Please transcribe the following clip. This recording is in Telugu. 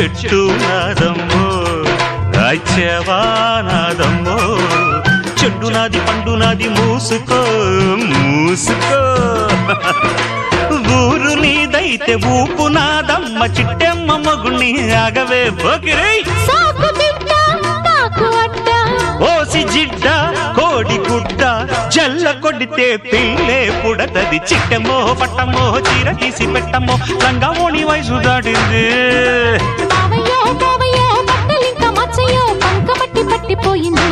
చెట్టు నాదమ్మో రాజ్యవానాదమ్మో చెట్టు నాది పండు నాది మూసుకో మూసుకో ఊరు నీదైతే ఊపు నాదమ్మ చిట్టెమ్మ మగుణ్ణి ఆగవే బొకిరై ఓసి జిడ్డ కోడి గుడ్డ జల్ల కొడితే పిల్లే పుడతది చిట్టమో పట్టమో చీర తీసి పెట్టమో లంగామోణి వయసు దాటింది పట్టిపోయింది